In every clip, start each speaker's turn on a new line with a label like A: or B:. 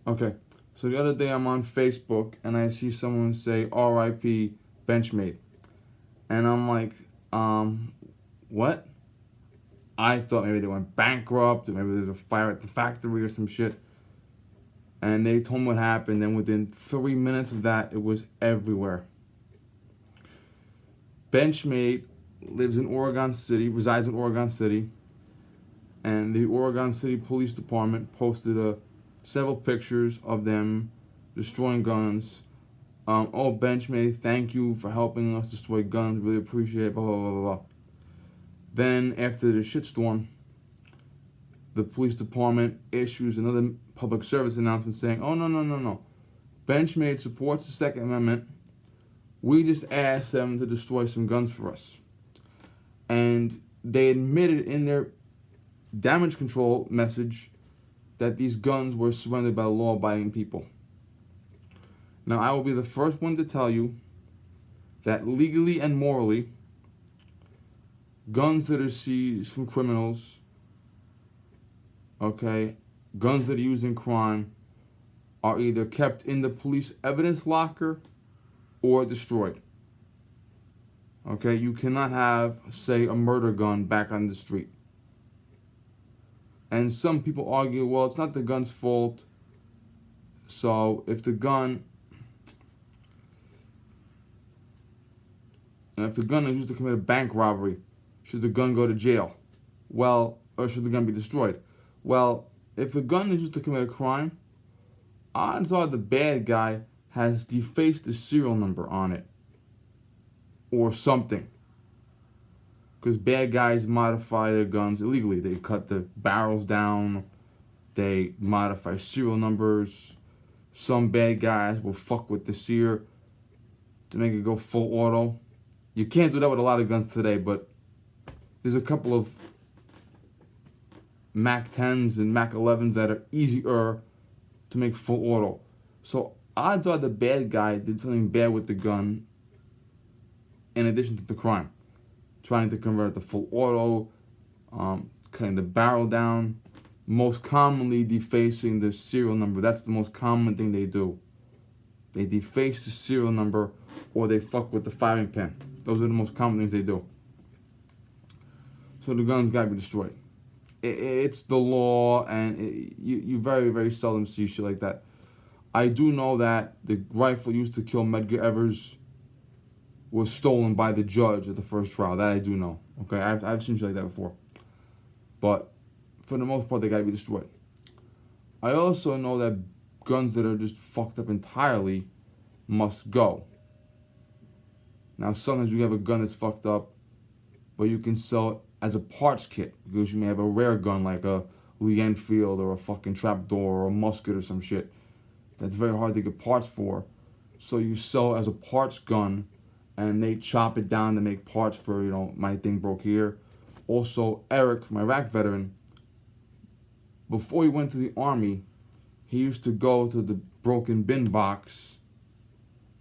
A: Okay, so the other day I'm on Facebook and I see someone say R.I.P. Benchmade, and I'm like, what? I thought maybe they went bankrupt, or maybe there's a fire at the factory or some shit. And they told me what happened, and within 3 minutes of that, it was everywhere. Benchmade lives in Oregon City, resides in Oregon City, and the Oregon City Police Department posted several pictures of them destroying guns. Oh, Benchmade, thank you for helping us destroy guns. Really appreciate it. Blah blah blah blah. Then after the shitstorm, the police department issues another public service announcement saying, "Oh no. Benchmade supports the Second Amendment. We just asked them to destroy some guns for us." And they admitted in their damage control message that these guns were surrendered by law-abiding people. Now, I will be the first one to tell you that legally and morally, guns that are seized from criminals, okay, guns that are used in crime, are either kept in the police evidence locker or destroyed. Okay, you cannot have, say, a murder gun back on the street. And some people argue, well, it's not the gun's fault. So if the gun is used to commit a bank robbery, should the gun go to jail? Well, or should the gun be destroyed? Well, if the gun is used to commit a crime, odds are the bad guy has defaced the serial number on it or something. Because bad guys modify their guns illegally. They cut the barrels down, they modify serial numbers. Some bad guys will fuck with the sear to make it go full auto. You can't do that with a lot of guns today, but there's a couple of Mac 10s and Mac 11s that are easier to make full auto. So odds are the bad guy did something bad with the gun in addition to the crime. Trying to convert it to full auto, cutting the barrel down, most commonly defacing the serial number. That's the most common thing they do. They deface the serial number or they fuck with the firing pin. Those are the most common things they do. So the gun's gotta be destroyed. It's the law, and you very, very seldom see shit like that. I do know that the rifle used to kill Medgar Evers was stolen by the judge at the first trial. That I do know. Okay, I've seen shit like that before. But for the most part, they gotta be destroyed. I also know that guns that are just fucked up entirely must go. Now, sometimes you have a gun that's fucked up, but you can sell it as a parts kit because you may have a rare gun like a Lee Enfield or a fucking trapdoor or a musket or some shit that's very hard to get parts for. So you sell it as a parts gun, and they chop it down to make parts for, my thing broke here. Also, Eric, my Iraq veteran, before he went to the army, he used to go to the broken bin box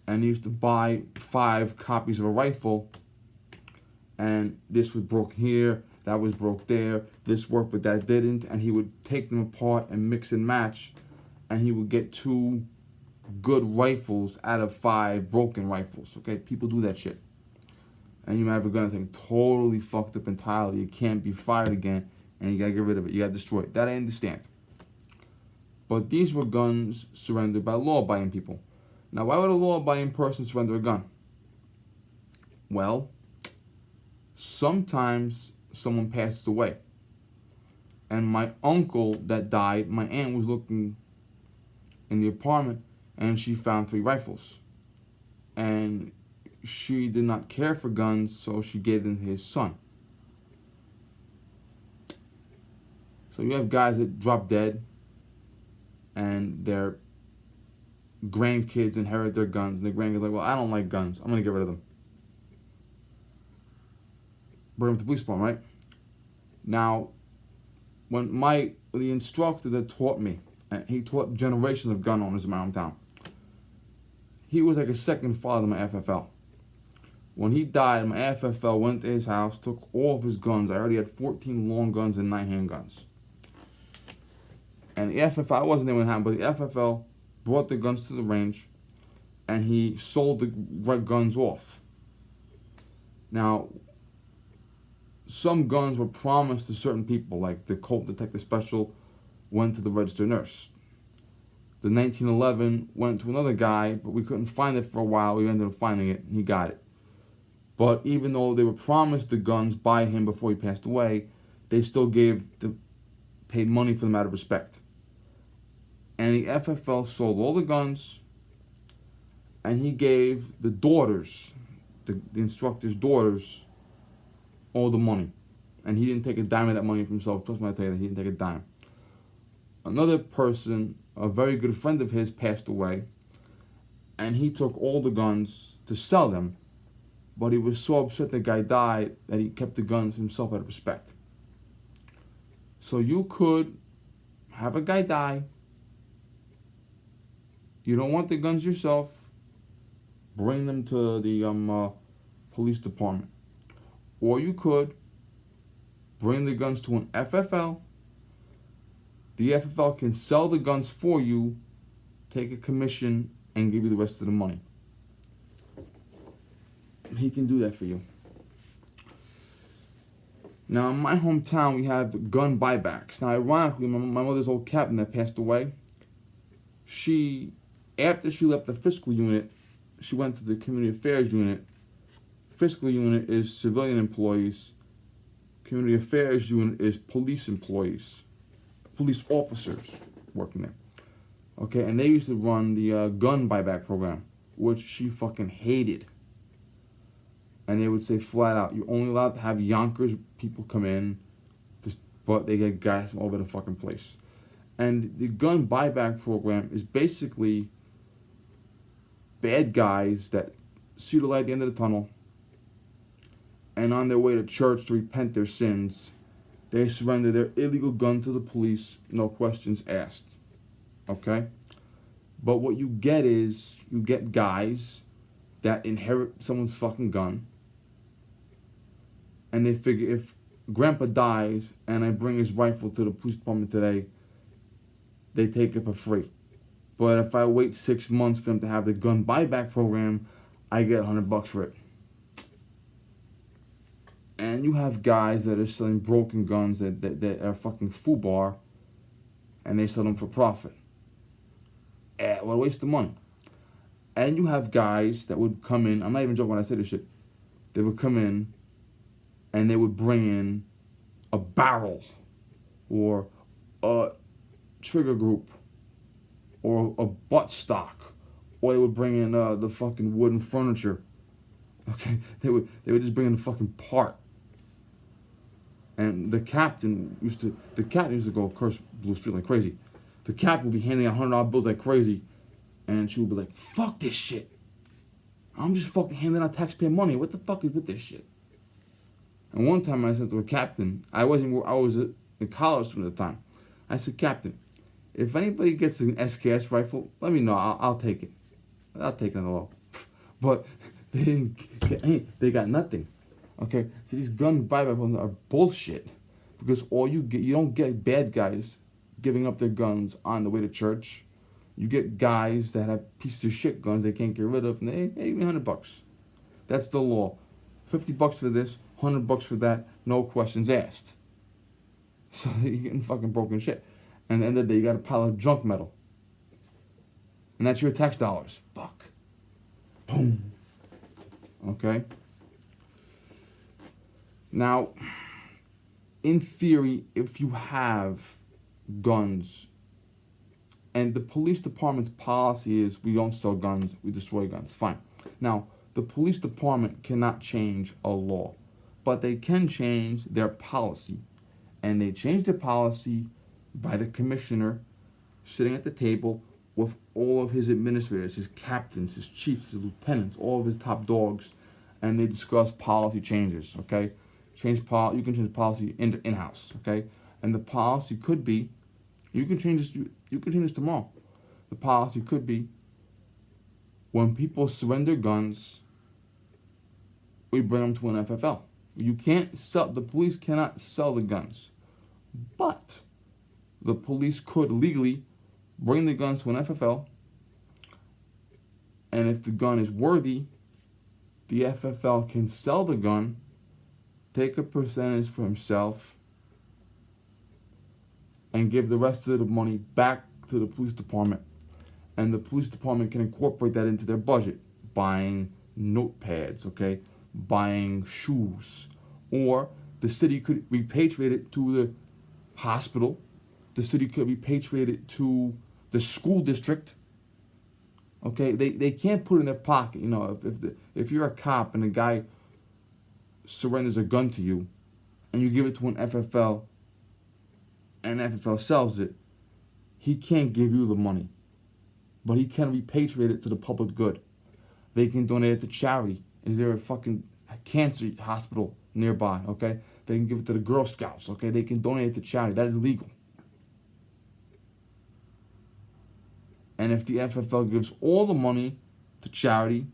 A: and he used to buy 5 copies of a rifle, and this was broke here, that was broke there, this worked but that didn't, and he would take them apart and mix and match, and he would get 2 good rifles out of 5 broken rifles. Okay, people do that shit. And you might have a gun that's like totally fucked up entirely. It can't be fired again, and you gotta get rid of it. You gotta destroy it. That I understand. But these were guns surrendered by law-abiding people. Now, why would a law-abiding person surrender a gun? Well, sometimes someone passes away. And my uncle that died, my aunt was looking in the apartment and she found 3 rifles. And she did not care for guns, so she gave them to his son. So you have guys that drop dead and their grandkids inherit their guns, and the grandkids are like, well, I don't like guns, I'm gonna get rid of them. Bring them to the police department, right? Now, when the instructor that taught me, and he taught generations of gun owners in my hometown, he was like a second father to my FFL. When he died, my FFL went to his house, took all of his guns. I already had 14 long guns and 9 handguns. And the FFL, I wasn't there when it happened, but the FFL brought the guns to the range, and he sold the guns off. Now, some guns were promised to certain people, like the Colt Detective Special went to the registered nurse. The 1911 went to another guy, but we couldn't find it for a while. We ended up finding it, and he got it. But even though they were promised the guns by him before he passed away, they still paid money for them out of respect. And the FFL sold all the guns, and he gave the daughters, the instructor's daughters, all the money. And he didn't take a dime of that money for himself. Trust me, I tell you that he didn't take a dime. Another person, a very good friend of his, passed away, and he took all the guns to sell them, but he was so upset the guy died that he kept the guns himself out of respect. So you could have a guy die, you don't want the guns yourself, bring them to the police department. Or you could bring the guns to an FFL. The FFL can sell the guns for you, take a commission, and give you the rest of the money. He can do that for you. Now, in my hometown, we have gun buybacks. Now, ironically, my mother's old captain that passed away, after she left the fiscal unit, she went to the community affairs unit. Fiscal unit is civilian employees. Community affairs unit is police employees, police officers working there. Okay, and they used to run the gun buyback program, which she fucking hated. And they would say flat out, you're only allowed to have Yonkers people come in, but they get guys from all over the fucking place. And the gun buyback program is basically bad guys that see the light at the end of the tunnel, and on their way to church to repent their sins, they surrender their illegal gun to the police, no questions asked. Okay? But what you get is, you get guys that inherit someone's fucking gun, and they figure if Grandpa dies and I bring his rifle to the police department today, they take it for free. But if I wait 6 months for him to have the gun buyback program, I get $100 for it. And you have guys that are selling broken guns that are fucking FUBAR, and they sell them for profit. What a waste of money. And you have guys that would come in, I'm not even joking when I say this shit, they would come in and they would bring in a barrel or a trigger group or a butt stock, or they would bring in the fucking wooden furniture. Okay, they would just bring in the fucking part. And the captain used to go curse Blue Street like crazy. The captain would be handing out $100 bills like crazy, and she would be like, "Fuck this shit. I'm just fucking handing out taxpayer money. What the fuck is with this shit?" And one time I said to a captain, I was a college student at the time. I said, "Captain, if anybody gets an SKS rifle, let me know. I'll take it. I'll take it on the low." But they didn't get they got nothing. Okay, so these gun buyback programs are bullshit, because you don't get bad guys giving up their guns on the way to church. You get guys that have pieces of shit guns they can't get rid of, and they give me $100. That's the law. $50 for this, $100 for that, no questions asked. So you're getting fucking broken shit. And at the end of the day, you got a pile of junk metal. And that's your tax dollars. Fuck. Boom. Okay? Now, in theory, if you have guns, and the police department's policy is we don't sell guns, we destroy guns, fine. Now, the police department cannot change a law, but they can change their policy. And they change their policy by the commissioner sitting at the table with all of his administrators, his captains, his chiefs, his lieutenants, all of his top dogs, and they discuss policy changes, okay? You can change the policy in-house, okay? And the policy could be, you can change this tomorrow. The policy could be, when people surrender guns, we bring them to an FFL. The police cannot sell the guns. But the police could legally bring the gun to an FFL, and if the gun is worthy, the FFL can sell the gun, take a percentage for himself, and give the rest of the money back to the police department. And the police department can incorporate that into their budget, buying notepads, okay, buying shoes, or the city could repatriate it to the hospital. The city could repatriate it to the school district. Okay, they can't put it in their pocket. You know, if you're a cop and a guy surrenders a gun to you, and you give it to an FFL, and FFL sells it, he can't give you the money, but he can repatriate it to the public good. They can donate it to charity. Is there a fucking cancer hospital nearby? Okay, they can give it to the Girl Scouts. Okay, they can donate it to charity. That is legal. And if the FFL gives all the money to charity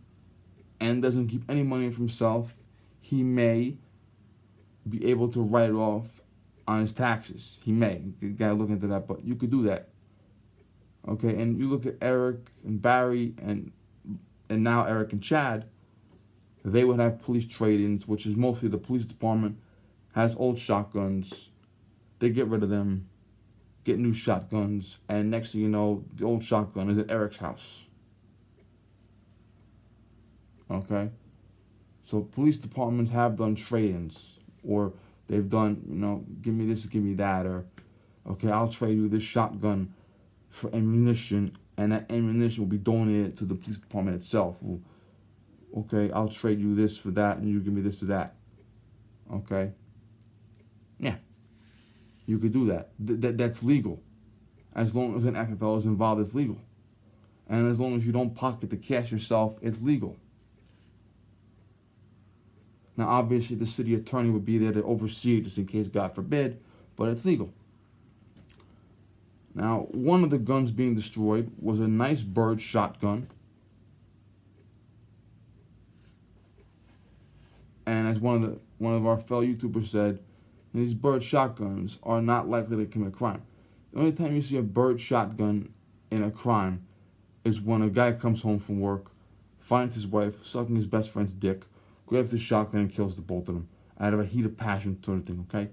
A: and doesn't keep any money for himself, he may be able to write it off on his taxes. He may. You gotta look into that, but you could do that. Okay, and you look at Eric and Barry and now Eric and Chad, they would have police trade-ins, which is mostly the police department has old shotguns. They get rid of them, get new shotguns, and next thing you know, the old shotgun is at Eric's house. Okay? So police departments have done trade-ins, or they've done, you know, give me this, give me that, or, okay, I'll trade you this shotgun for ammunition, and that ammunition will be donated to the police department itself. Okay, I'll trade you this for that, and you give me this to that. Okay? Yeah. You could do that. That's legal. As long as an FFL is involved, it's legal. And as long as you don't pocket the cash yourself, it's legal. Now, obviously, the city attorney would be there to oversee it just in case, God forbid, but it's legal. Now, one of the guns being destroyed was a nice bird shotgun. And as one of our fellow YouTubers said, these bird shotguns are not likely to commit crime. The only time you see a bird shotgun in a crime is when a guy comes home from work, finds his wife sucking his best friend's dick, grabs the shotgun and kills the both of them out of a heat of passion sort of thing, okay?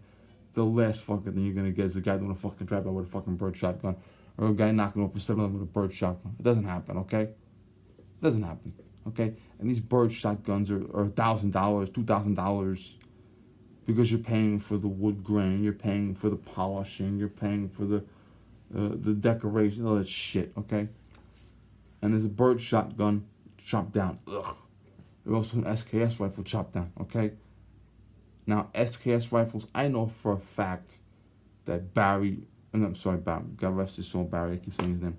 A: The last fucking thing you're gonna get is a guy doing a fucking drive-by with a fucking bird shotgun, or a guy knocking over 7 with a bird shotgun. It doesn't happen, okay? It doesn't happen, okay? And these bird shotguns are $1,000, $2,000, because you're paying for the wood grain, you're paying for the polishing, you're paying for the decoration, all that shit, okay? And there's a bird shotgun chopped down. Ugh. There's also an SKS rifle chopped down, okay? Now, SKS rifles, I know for a fact that Barry, I'm sorry, Barry, God rest his soul, Barry, I keep saying his name.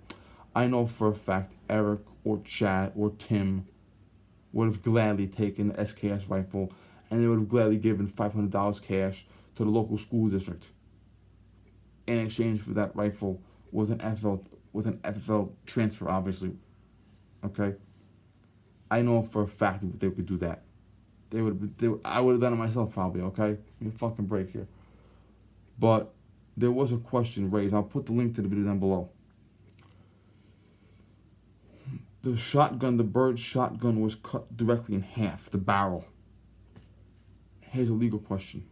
A: I know for a fact Eric or Chad or Tim would have gladly taken the SKS rifle, and they would have gladly given $500 cash to the local school district in exchange for that rifle with an FFL transfer, obviously. Okay? I know for a fact that they could do that. I would have done it myself probably, okay? Give me a fucking break here. But there was a question raised. I'll put the link to the video down below. The shotgun, the bird shotgun, was cut directly in half, the barrel. Here's a legal question.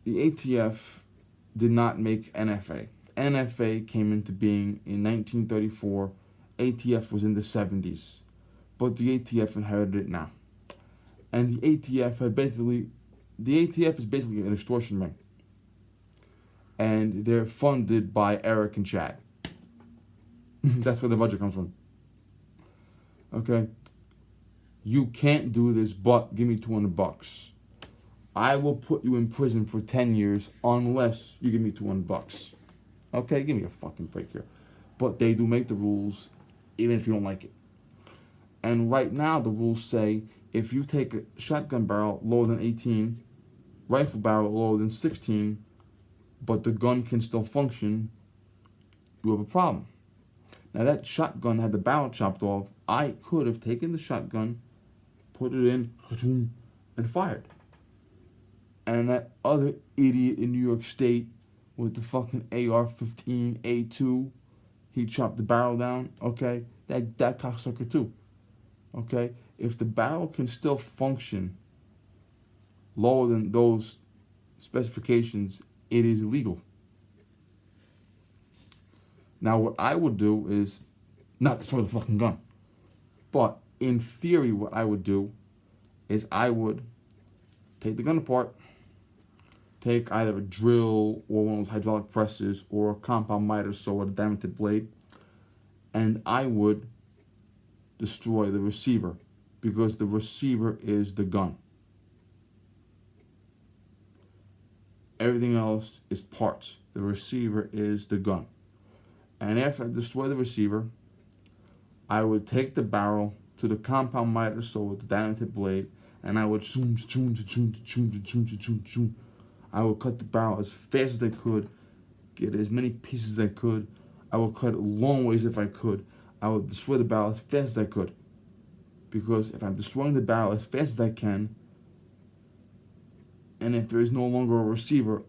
A: The ATF did not make NFA. NFA came into being in 1934. ATF was in the 70s. But the ATF inherited it now. And the ATF is basically an extortion ring. And they're funded by Eric and Chad. That's where the budget comes from. Okay? You can't do this, but give me $200. I will put you in prison for 10 years unless you give me $200. Okay? Give me a fucking break here. But they do make the rules, even if you don't like it. And right now, the rules say if you take a shotgun barrel lower than 18, rifle barrel lower than 16, but the gun can still function, you have a problem. Now, that shotgun had the barrel chopped off. I could have taken the shotgun, put it in, and fired. and that other idiot in New York State with the fucking AR-15 A2, he chopped the barrel down. Okay, that cocksucker too. Okay, if the barrel can still function lower than those specifications, it is illegal. Now, what I would do is not destroy the fucking gun, but in theory, what I would do is I would take the gun apart, take either a drill or one of those hydraulic presses or a compound miter saw with a diamond tip blade, and I would destroy the receiver because the receiver is the gun. Everything else is parts. The receiver is the gun. And after I destroy the receiver, I would take the barrel to the compound miter saw with the diamond tip blade, and I would I would cut the barrel as fast as I could, get as many pieces as I could. I would cut it long ways if I could. I would destroy the barrel as fast as I could. Because if I'm destroying the barrel as fast as I can, and if there is no longer a receiver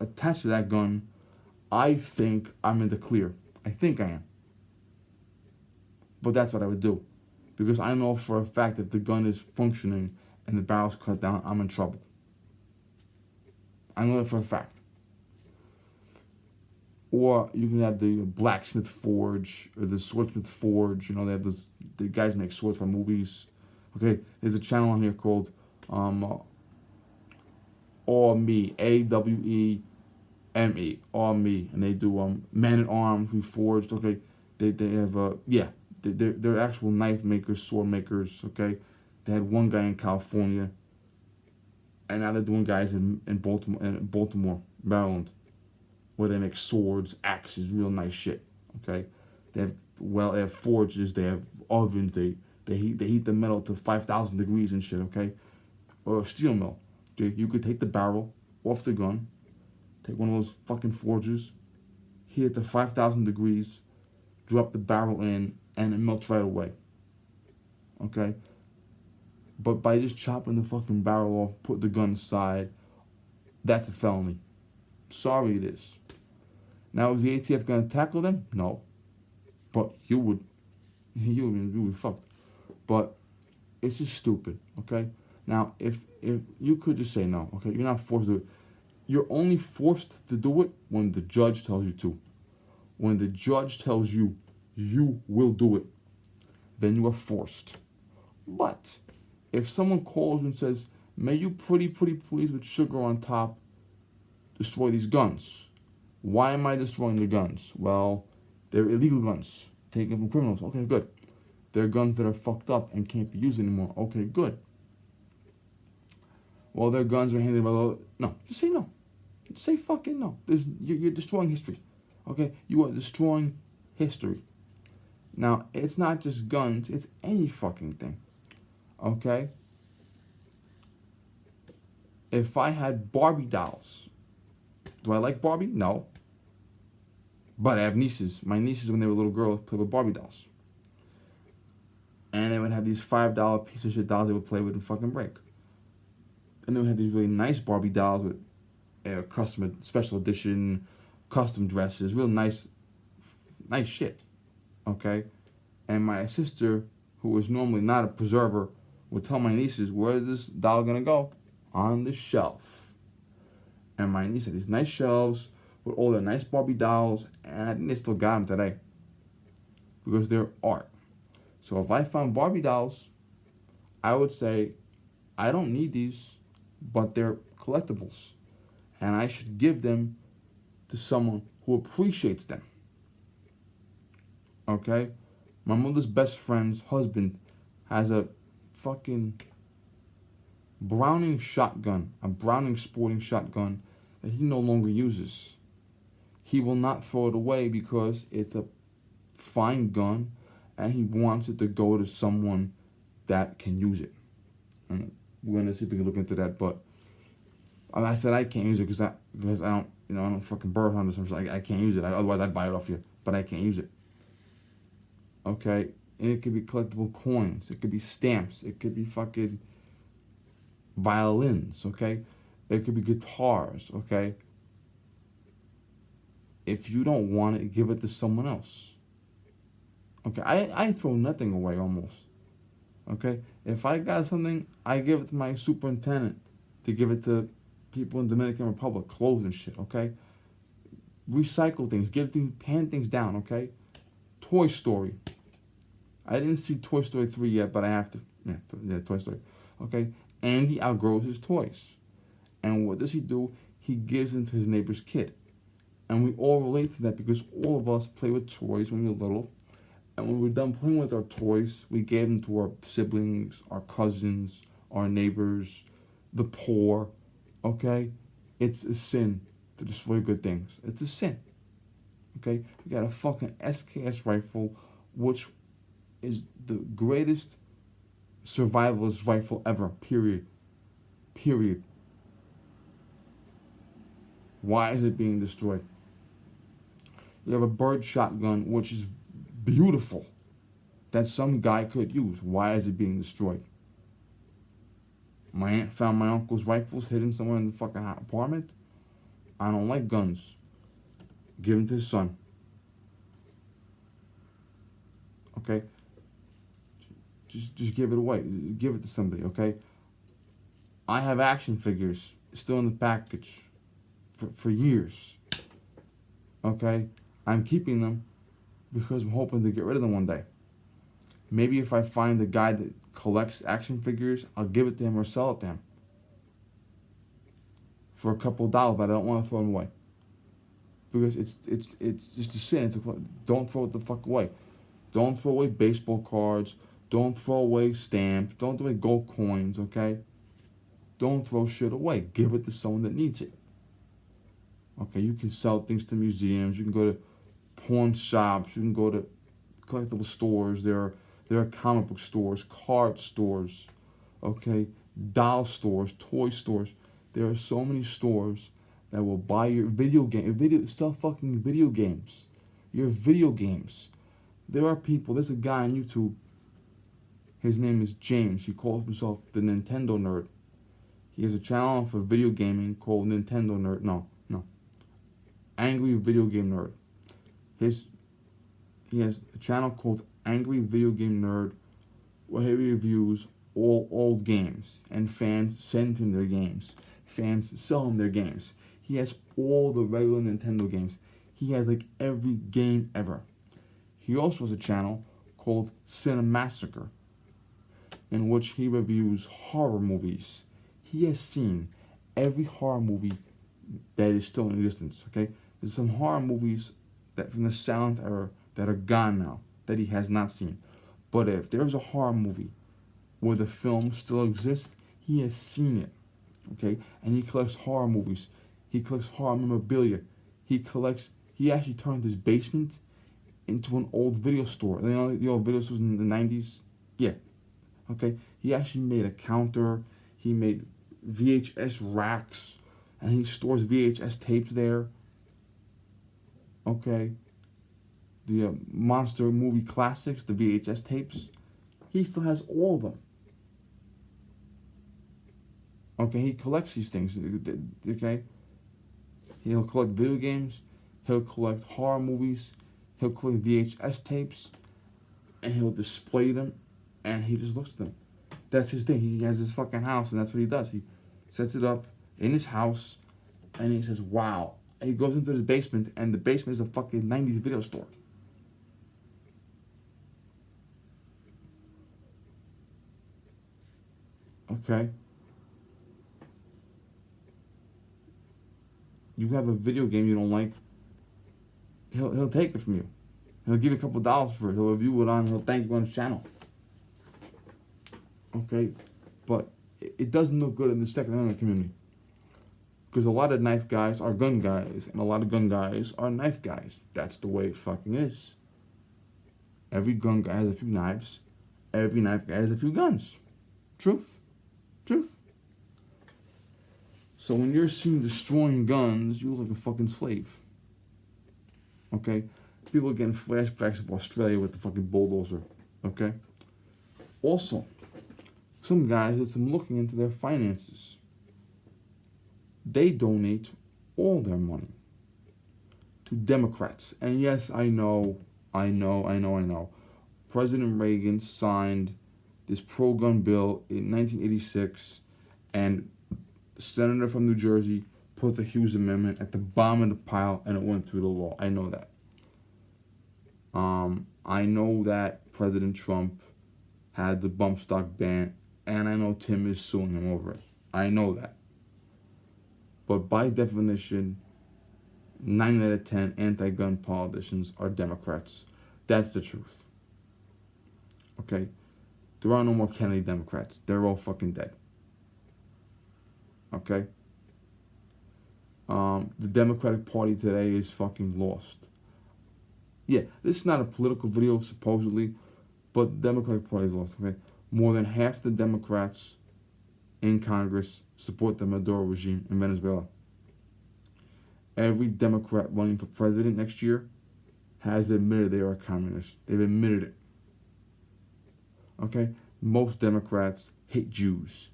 A: attached to that gun, I think I'm in the clear. I think I am. But that's what I would do. Because I know for a fact if the gun is functioning and the barrel's cut down, I'm in trouble. I know that for a fact. Or you can have the blacksmith forge or the swordsmith forge. You know, they have those. The guys make swords for movies. Okay, there's a channel on here called All Me, AWEME, All Me, and they do Man at Arms Reforged. Okay, they have they're actual knife makers, sword makers. Okay, they had one guy in California, and now they're doing guys in Baltimore, Maryland, where they make swords, axes, real nice shit. Okay, they have forges, they have ovens, they heat the metal to 5,000 degrees and shit. Okay, or a steel mill. Okay, you could take the barrel off the gun, take one of those fucking forges, heat it to 5,000 degrees, drop the barrel in, and it melts right away. Okay, but by just chopping the fucking barrel off, put the gun aside, that's a felony. Sorry, it is. Now, is the ATF going to tackle them? No. But you would be fucked. But it's just stupid, okay? Now, if you could just say no, okay? You're not forced to do it. You're only forced to do it when the judge tells you to. When the judge tells you, you will do it, then you are forced. But if someone calls you and says, may you pretty please with sugar on top destroy these guns. Why am I destroying the guns? Well, they're illegal guns taken from criminals. Okay, good. They're guns that are fucked up and can't be used anymore. Okay, good. Well, their guns are handed by the... No, just say no. Just say fucking no. You're destroying history. Okay? You are destroying history. Now, it's not just guns. It's any fucking thing. Okay? If I had Barbie dolls... Do I like Barbie? No. But I have nieces. My nieces, when they were little girls, played with Barbie dolls. And they would have these $5 piece of shit dolls they would play with and fucking break. And they would have these really nice Barbie dolls with custom, special edition, custom dresses, real nice shit. Okay? And my sister, who was normally not a preserver, would tell my nieces, where is this doll gonna go? On the shelf. And my niece had these nice shelves with all their nice Barbie dolls, and I think they still got them today because they're art. So if I found Barbie dolls, I would say, I don't need these, but they're collectibles, and I should give them to someone who appreciates them. Okay? My mother's best friend's husband has a fucking Browning shotgun, a Browning sporting shotgun that he no longer uses. He will not throw it away because it's a fine gun and he wants it to go to someone that can use it. And we're going to see if we can look into that, but I said I can't use it because I don't fucking bird hunt or something. I can't use it. Otherwise I'd buy it off you, but I can't use it. Okay? And it could be collectible coins. It could be stamps. It could be fucking violins, okay? It could be guitars, okay? If you don't want it, give it to someone else. Okay, I throw nothing away almost. Okay? If I got something, I give it to my superintendent to give it to people in Dominican Republic, clothes and shit, okay? Recycle things, give things, hand things down, okay? Toy Story. I didn't see Toy Story 3 yet, but I have to. Yeah, Toy Story. Okay? Andy outgrows his toys. And what does he do? He gives them to his neighbor's kid. And we all relate to that because all of us play with toys when we were little. And when we're done playing with our toys, we gave them to our siblings, our cousins, our neighbors, the poor. Okay? It's a sin to destroy good things. It's a sin. Okay? We got a fucking SKS rifle, which is the greatest survivalist rifle ever. Period. Period. Why is it being destroyed? You have a bird shotgun, which is beautiful, that some guy could use. Why is it being destroyed? My aunt found my uncle's rifles hidden somewhere in the fucking apartment. I don't like guns. Give them to his son. Okay? Just give it away. Give it to somebody, okay? I have action figures still in the package for years. Okay? I'm keeping them because I'm hoping to get rid of them one day. Maybe if I find a guy that collects action figures, I'll give it to him or sell it to him for a couple of dollars, but I don't want to throw them away because it's just a sin. Don't throw it the fuck away. Don't throw away baseball cards. Don't throw away stamps. Don't throw away gold coins. Okay. Don't throw shit away. Give it to someone that needs it. Okay, you can sell things to museums. You can go to pawn shops. You can go to collectible stores. There are comic book stores, card stores, okay, doll stores, toy stores. There are so many stores that will buy your fucking video games, your video games. There are people. There's a guy on YouTube. His name is James. He calls himself the Nintendo Nerd. He has a channel for video gaming called Nintendo Nerd. No, Angry Video Game Nerd. He has a channel called Angry Video Game Nerd where he reviews all old games and fans send him their games. Fans sell him their games. He has all the regular Nintendo games. He has like every game ever. He also has a channel called Cinemassacre in which he reviews horror movies. He has seen every horror movie that is still in existence, okay? There's some horror movies that from the silent era that are gone now that he has not seen. But if there's a horror movie where the film still exists, he has seen it, okay? And he collects horror movies. He collects horror memorabilia. He actually turned his basement into an old video store. You know the old video stores in the 90s? Yeah, okay? He actually made a counter. He made VHS racks. And he stores VHS tapes there. Okay? The monster movie classics, the VHS tapes. He still has all of them. Okay, he collects these things. Okay? He'll collect video games. He'll collect horror movies. He'll collect VHS tapes. And he'll display them. And he just looks at them. That's his thing. He has his fucking house, and that's what he does. He sets it up in his house, and he says, wow. And he goes into his basement, and the basement is a fucking 90s video store. Okay? You have a video game you don't like, he'll take it from you. He'll give you a couple dollars for it. He'll review it he'll thank you on his channel. Okay? But it doesn't look good in the Second Amendment community. Because a lot of knife guys are gun guys, and a lot of gun guys are knife guys. That's the way it fucking is. Every gun guy has a few knives. Every knife guy has a few guns. Truth. Truth. So when you're seen destroying guns, you look like a fucking slave. Okay? People are getting flashbacks of Australia with the fucking bulldozer. Okay? Also, some guys did some looking into their finances. they donate all their money to Democrats. And yes, I know. President Reagan signed this pro-gun bill in 1986, and the senator from New Jersey put the Hughes Amendment at the bottom of the pile, and it went through the law. I know that. I know that President Trump had the bump stock ban, and I know Tim is suing him over it. I know that. But by definition, 9 out of 10 anti-gun politicians are Democrats. That's the truth. Okay? There are no more Kennedy Democrats. They're all fucking dead. Okay? The Democratic Party today is fucking lost. Yeah, this is not a political video, supposedly, but the Democratic Party is lost, okay? More than half the Democrats in Congress support the Maduro regime in Venezuela. Every Democrat running for president next year has admitted they are a communist. They've admitted it. Okay? Most Democrats hate Jews.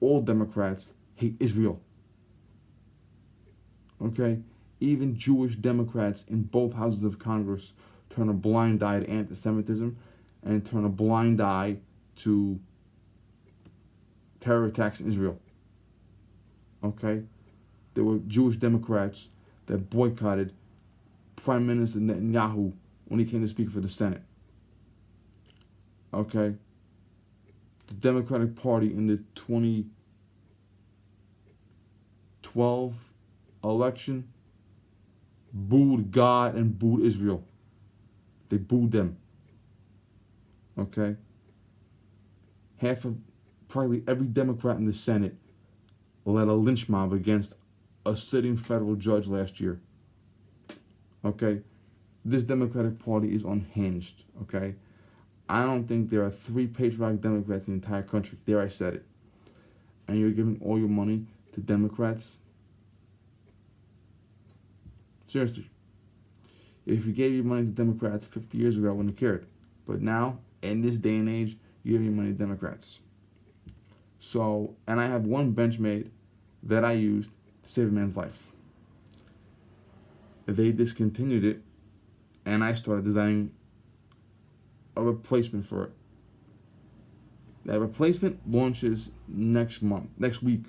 A: All Democrats hate Israel. Okay? Even Jewish Democrats in both houses of Congress turn a blind eye to anti-Semitism and turn a blind eye to terror attacks in Israel. Okay? There were Jewish Democrats that boycotted Prime Minister Netanyahu when he came to speak for the Senate. Okay? The Democratic Party in the 2012 election booed God and booed Israel. They booed them. Okay? Probably every Democrat in the Senate led a lynch mob against a sitting federal judge last year. Okay? This Democratic Party is unhinged. Okay? I don't think there are 3 patriotic Democrats in the entire country. There, I said it. And you're giving all your money to Democrats? Seriously. If you gave your money to Democrats 50 years ago, I wouldn't have cared. But now, in this day and age, you give your money to Democrats. So, and I have one Benchmade that I used to save a man's life. They discontinued it, and I started designing a replacement for it. That replacement launches next week.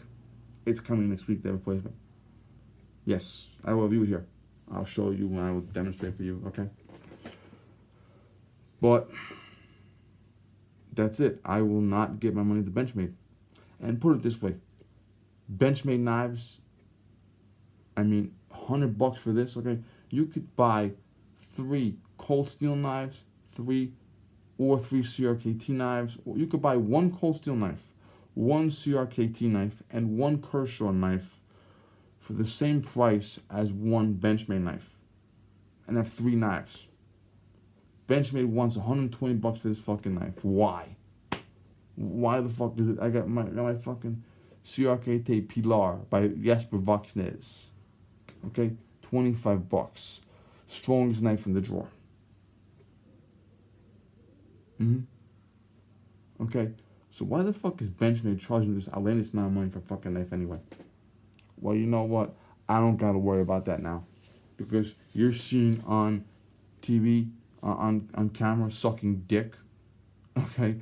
A: It's coming next week, that replacement. Yes, I will review it here. I'll show you when I will demonstrate for you, okay? But that's it. I will not give my money to Benchmade. And put it this way, Benchmade knives, $100 for this, okay? You could buy 3 cold steel knives, 3 CRKT knives, or you could buy 1 cold steel knife, 1 CRKT knife, and 1 Kershaw knife for the same price as 1 Benchmade knife, and have 3 knives. Benchmade wants $120 for this fucking knife. Why? Why the fuck is it? I got my fucking CRKT Pilar by Jesper Voxnes. Okay, $25. Strongest knife in the drawer. Okay, so why the fuck is Benchmade charging this outlandish amount of money for a fucking knife anyway? Well, you know what? I don't gotta worry about that now, because you're seen on TV, on camera, sucking dick, okay,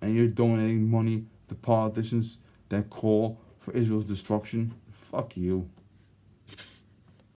A: and you're donating money to politicians that call for Israel's destruction. Fuck you.